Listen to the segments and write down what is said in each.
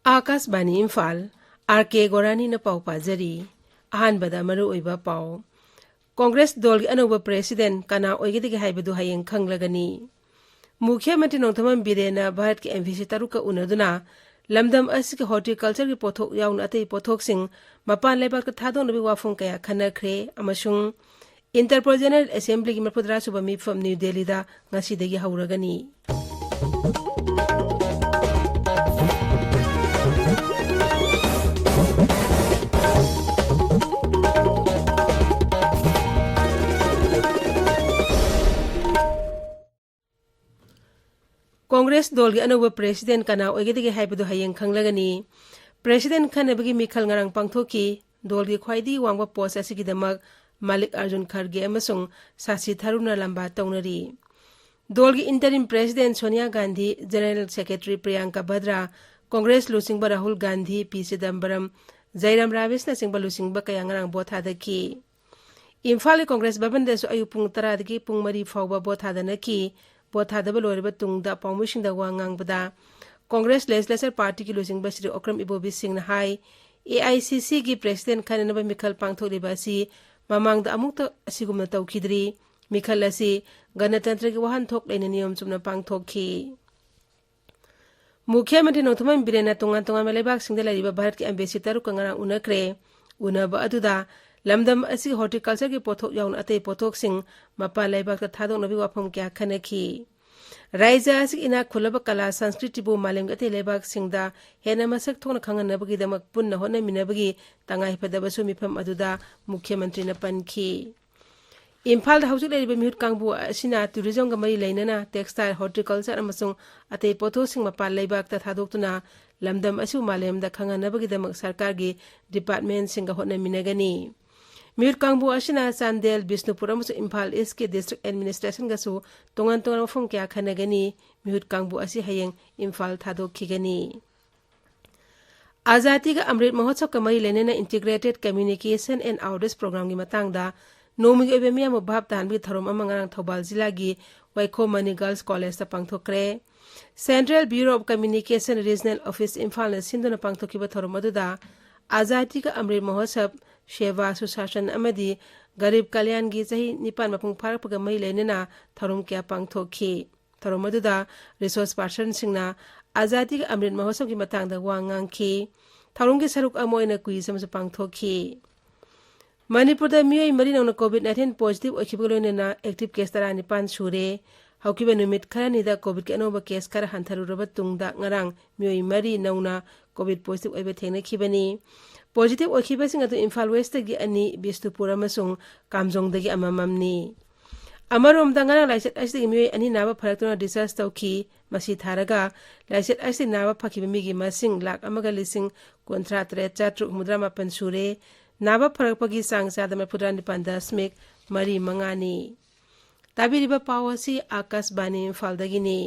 Akashvani Imphal R.K.Gorani न पाउ पाजरी अहानबदा मरु ओइबा पाउ कांग्रेस दल अनौब प्रेसिडेंट कना ओइगेदि हाइबदु हयें खंगलगनी मुख्यमंत्री नोंथमन बिरेना भारत के एमवीसी तरुक उनदुना लमदम अस्कि हॉर्टिकल्चर की पोथोक याउन अतै पोथोकसिंग मपान लेबाक थादोनबि वाफुं कया खनख्रे अमसुंग इंटरपोल जनरल असेंबली की मफुदरा सुबह मिफम न्यू दिल्ली दा ngasiदगी हौरगनी कांग्रेस दल की अनौब प्रेसिडेंट कना ओइगेदि हाइबदु हयें खंगलगनी प्रेसिडेंट खनबगी मिखल ngarang पांगथोकी दल की ख्वाइदी वांगबा पोस्ट असिगिदमक मालिक अर्जुन खरगे अमसुंग सासी थारुना लंबा तौनरी दल की interim president Sonia Gandhi general secretary Priyanka Vadra Congress लुसिंग राहुल गांधी पी चिदंबरम जयराम रावेश सिंह लुसिंग कया ngarang बोथादकी इम्फाल कांग्रेस भवन दसु अयु पुंग 10 दगी पुंग 3 फाउबा बोथादनकी बोथादब लोरब तुंगदा पाउमुसिंग दा वांगांगबदा कांग्रेस लेजिस्लेचर पार्टी की लुसिंग बसिर ओक्रम इबोबी सिंह हाई AICC की प्रेसिडेंट खननब मिखल पांगथोलिबासी ममांग दा अमुक असिगुमना तौखिद्री मिखल असी गणतंत्र की वाहन थोक लेने नियम चुमना पांगथोखी मुख्यमंत्री नोंथमन बिरेना तोंगान तोंगान मलेबाक सिंह लरिबा भारत के एम्बेसी तरुक ngarang उनक्रे उनब अदुदा लमदम असि हॉर्टिकल्चर की पोथोक याउन अतै पोथोक सिंह मपा लेबाक थादोनबि वाफम क्या खनखी राज्य असि इना खुलब कला संस्कृति बु मालेम अतै लेबाक सिंहदा हेना मसक थोन खंगनबगी दमक पुन्न होना मिनबगी तंगाई फदबसु मिफम अदुदा मुख्यमंत्री न पनखी इम्फाल हौजिक लेरिबा मिहुत कांगबु असिना टूरिज्म गा मरी लेनना टेक्सटाइल हॉर्टिकल्चर अमसुंग अतै पोथो सिंह मपा लेबाक ता थादोक्तुना लमदम असु मालेम दा खंगनबगी दमक सरकार की डिपार्टमेंट सिंह होना मिनगनी मिहुत कांगबु असिना चांदेल बिष्णुपुर अमसु इम्फाल ईस्ट के डिस्ट्रिक्ट एडमिनिस्ट्रेशन गसु तोंगान तोंगान मफम क्या खनगनी मिहुत कांगबु असि हयेंग इम्फाल थादोखिगनी आजादी का अमृत महोत्सव का मरी लेनेना integrated communication and outreach programme की मतंगदा नोमिगी ओइबे मियाम भाव तानबी थरोम अमंगांग थौबाल जिला की वाइखो मनी गर्ल्स कॉलेज ता पांगथोक्रे central bureau of communication regional office Imphal ने सिंधुना पांगथोकिबा थरोम अदुदा आजादी का अमृत महोत्सव सेवा सुशासन अमदी गरीब कल्याण की सही निपान मपुंग फारकपगा मई लेनेना थरोम क्या पांगथोखी थरोम अदुदा रिसोर्स पर्सन सिंगना आजादी का अमृत महोत्सव की मतंगदा वांगांखी थरोम की सरुक अमोइना कुइज अमसु पांगथोखी मणिपुर दा मियोय मरी नौना कोविड-19 पॉजिटिव ओखिबग लोइनेना एक्टिव केस 9 सुरे हौकिबा नुमित खरानिदा कोविड के अनोबा केस खरा हंथरुरबा तुंगदा ngarang मियोय मरी नौना कोविड पॉजिटिव ओइबे थेंगनखिबनी पॉजिटिव ओखिबसिंग अदु इम्फाल वेस्ट गी अनि बिष्णुपुर अमसुंग कामजोंग दगी अमममनी अमरोम दंगना लाइसेट असि मियोय अनि नाबा फरक्तुना डिस्चार्ज तौखी मसी थारगा लाइसेट असि नाबा फखिबा मिगी मसिंग लाख अमगा लिसिंग 53,438 सुरे नाबा फरकपगी सांग चादम फुद्रा निपान दशमिक मरी मंगानी ताबिरिबा पावसी आकाशवाणी इम्फालदगिनी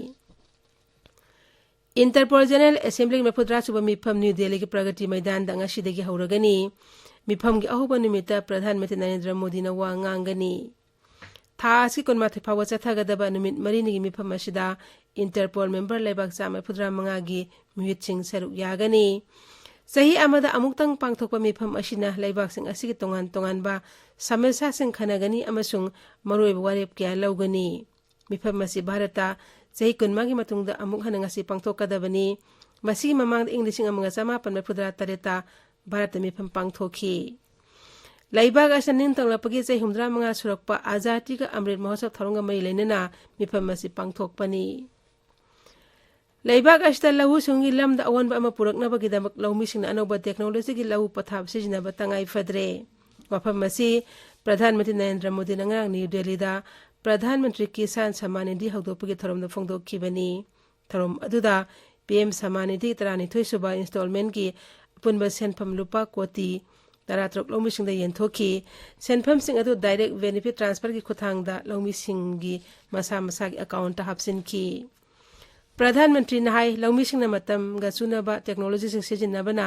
इंटरपोल जनरल असेंबली में फुद्रा सुब मिफम न्यू दिल्ली के प्रगति मैदान दंगासिदगी हौरगनी मिफम की अहुब निमित्त प्रधानमंत्री नरेंद्र मोदी न वांगांगनी थासी कोनमाथे फाव चथागदबा निमित मरीनिगी मिफम असिदा इंटरपोल मेंबर लेबाक चाम फुद्रा मंगागी मिहुत सिंह सरुक यागनी सही अमदा अमुक्तंग पांगथोकपा मिफम असिना लेबाक सिंह असिगी तोंगान तोंगानबा समस्या सिंह खनगनी अमसुंग मरोइब वारेप क्या लौगनी मिफम असि भारता सही कुनमागी मतुंगदा अमुक हनंगसी पांगथोकदबनी मसिगी ममांग इंग्लिशिंग अमंगा समापन फुद्रा तरेता भारत मिफम पांगथोखी लैबाग असन निंतंगलपगी सही 15 सुरक्पा आजादी का अमृत महोत्सव थरोंगा मई लेनेना मिफम असि पांगथोकपनी लैबाग असिदा लहु सुंगी लमदा अवनबा अमा पुरकनबगिदमक लौमिसिंग अनौबा टेक्नोलॉजी की लहु पथाब सिजनबा तंगाई फद्रे वफम असि प्रधानमंत्री नरेंद्र मोदी नंगरांग न्यू दिल्ली दा प्रधानमंत्री किसान सम्मान निधि हौदोपगी थरोम फोंदोखिबनी थरोम अदुदा पीएम सम्मान निधि 32 सुबा इंस्टॉलमेंट की पुनबा सेनफम लुपा कोटी 13 लौमिसिंग दा येंथोखी सेनफम सिंग अदु डायरेक्ट बेनिफिट ट्रांसफर की खुथांगदा लौमिसिंग की मसा मसा की अकाउंट हापसिनखी प्रधानमंत्री नहाय लौमिसिंग मतम गसुनबा टेक्नोलॉजी से सिजिनबना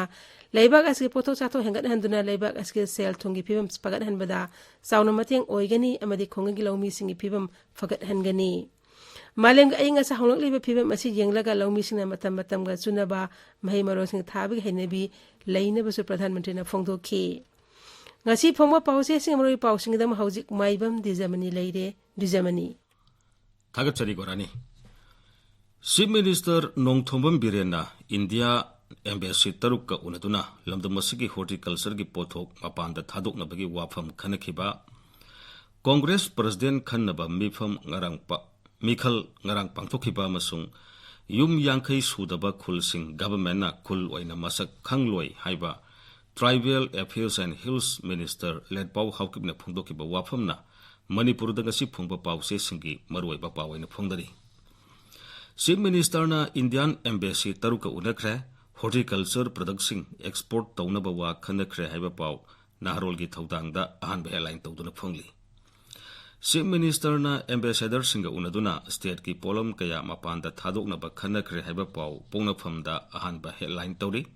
लैबाग असके पोथो चाथो हेंगत हंदुना लैबाग असके सेल थोंगी फिबम पगत हनबदा साउन मतेंग ओइगनी अमदि खोंगगी लौमिसिंग फिबम फगत हनगनी मालेम अयिंग असा होंगलक्लिबा फिबम असी येंगलगा लौमिसिंगना मतम चुनबा महै मरोसिंग थाबि हैनेबि लैनबसु प्रधानमंत्री फोंदोखि ngasi phongba pause sing mroi pausing dam hauzik maibam Dwijamani leire Dwijamani Thagatchari Gorani Chief Minister Nongthombam Birena India Embassy Tarukka unaduna lamdamasigi horticulture gi pothok mapanda thadokna bagi wafam khanakhiba Congress President Khannaba mifam Mikhal ngarang pangthokhiba masung yum yankhai sudaba khulsing government na khul oina masak khangloi haiba Tribal Affairs and Hills Minister led Pau Haukibna Phongdokiba Wafamna Manipur da ngasi phongba pause singi maruiba pawaina phongdari Chief Minister na Indian Embassy taruka unakre horticulture production export taunaba wa khanakre haiba pau naharol gi thaudangda ahanba headline tawduna phongli Chief Minister na Ambassador singa unaduna state ki polom kaya mapanda thadokna ba khanakre haiba pau pongnaphamda ahanba headline tawri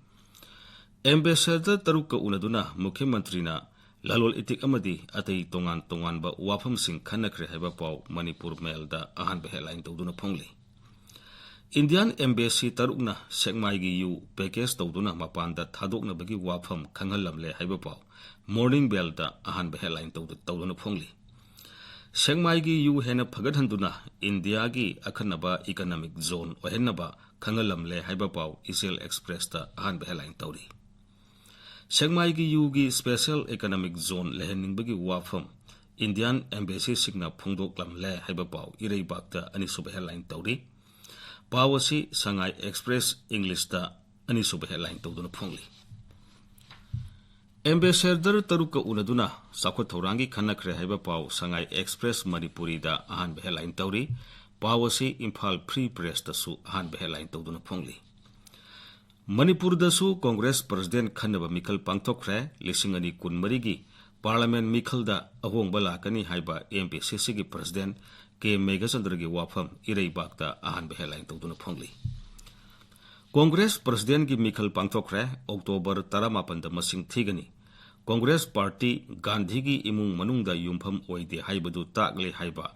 Ambassador Taruka unaduna Mukhyamantri na Lalol itik amadi atay tongan ba wafam sing khanakre haiba pau Manipur Mail da ahanba headline tawduna phongli Indian Embassy Tarukna Sekmai gi yu package tawduna mapanda thadokna bagi wafam khanghalamle haiba pau Morning Bell da ahanba headline tawduna phongli Sekmai gi yu hena phagadhanduna India gi akhanaba economic zone ohenaba khanghalamle haiba pau Isel Express da ahanba headline tawri Sekmai gi yu gi special economic zone lehening bagi wafam Indian Embassy signa phongdok lamle haiba pau irei bakta ani sub headline tawri pawasi Shanghai Express English da ani sub headline tawduna phongli Ambassador Taruka unaduna sakho thorangi khanakre haiba pau Shanghai Express Manipuri da ahanba headline tawri pawasi Imphal Free Press da su ahanba headline tawduna phongli Manipur da su Congress President Khannaba Mikhal pangthokre lisingani kunmarigi Parliament Mikhal da ahongba lakani haiba MPCC gi President K Megachandra gi wafam irei bakta ahanba headline tawduna phongli Congress President gi Mikhal pangthokre October 18 da masing thigani Congress Party Gandhi gi imung manungda yumpham oide haibadu takle haiba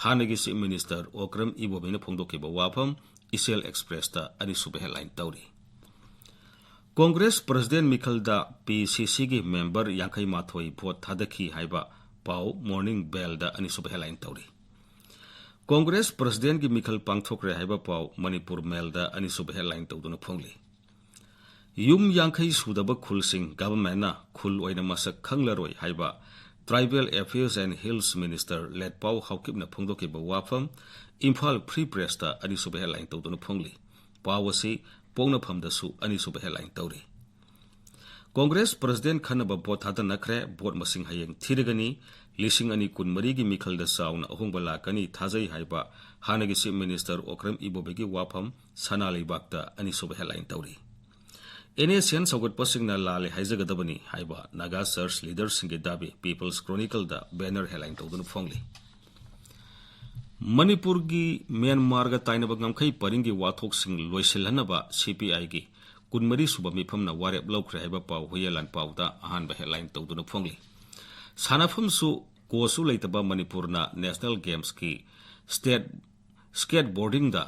hanagi Chief Minister Okram Ibobina phongdokiba wafam Isel Express da ani sub headline tawri Congress President Mikhal da PCC gi member yankai mathoi vote thadaki haiba pau Morning Bell da ani sub headline tawri Congress President gi Mikhal pangthokre haiba pau Manipur Mail da ani sub headline tawduna phongli Yum yankai sudaba khulsing government na khul oina masak khanglaroi haiba Tribal Affairs and Hills Minister led Pau Haukibna phongdokiba wafam Imphal Free Press da ani sub headline tawduna phongli pawasi pongnaphamda da su ani sub headline tawri Congress President Khannaba vote hada nakre vote masing hayeng thirigani lising ani kunmari gi Mikhal da sauna ahongba lakani thajai haiba hanagi Chief Minister Okram Ibobegi wafam sanalei bakta ani sub headline tawri Ene sen sagot pasingna lale haijagadabani haiba Naga Search Leaders singe dabi People's Chronicle da banner headline tawduna phongli Manipur gi Myanmar ga tainaba ngamkhai paringi wathok sing loiselhanaba CPI gi kunmari suba mifamna warep lawkhre haiba pau hoyelan pau da ahanba headline tawduna phongli sanafam su kosu leitaba Manipur na National Games ki state skateboarding da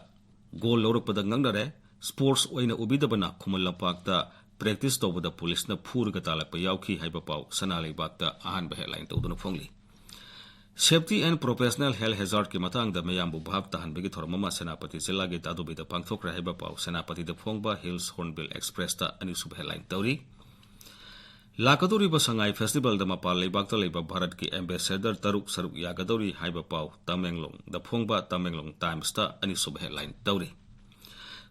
goal lawrukpada ngangnare sports oina ubidabana khumal lapak da practice tawbada police na phurga talakpa yauki haiba pau sanalei bakta ahanba headline tawduna phongli Safety and Professional Health Hazard ki matang da mayambu bhab tahan begi thormama Senapati Zilla gi dadubi da pangthokre haiba pau Senapati da phongba Hills Hornbill Express da ani sub headline tawri Lakadori ba Shanghai Festival da mapal leibak ta leiba Bharat ki Ambassador Taruk Saruk Yagadori haiba pau Tamenglong da phongba Tamenglong Times da ani sub headline tawri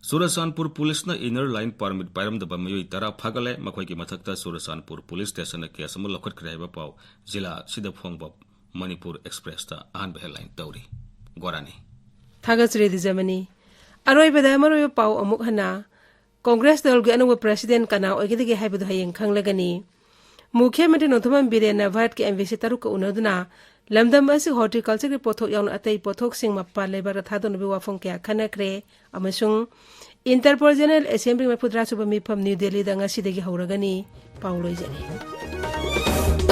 Surasanpur Police na inner line permit pairam da bamayoi tara phagale makhoi ki mathakta Surasanpur Police Station na case amu lokhat kre haiba pau Zilla sida phongba Manipur Express ta ahanba headline tawri Gorani Thagasri Dwijamani aroi bada maroi pau amuk hana Congress dal gi anu president kana oigidigi haibadu hayeng khanglagani Mukhyamantri Nongthombam Birena Bharat ki embassy taruka unaduna lamdam asi horticulture ki pothok yawn atei pothok sing mappa lebar thadon bi wafong kya khanakre amasung Interpol General Assembly mapudra suba mifam New Delhi da ngasi dagi hauragani pauloi jani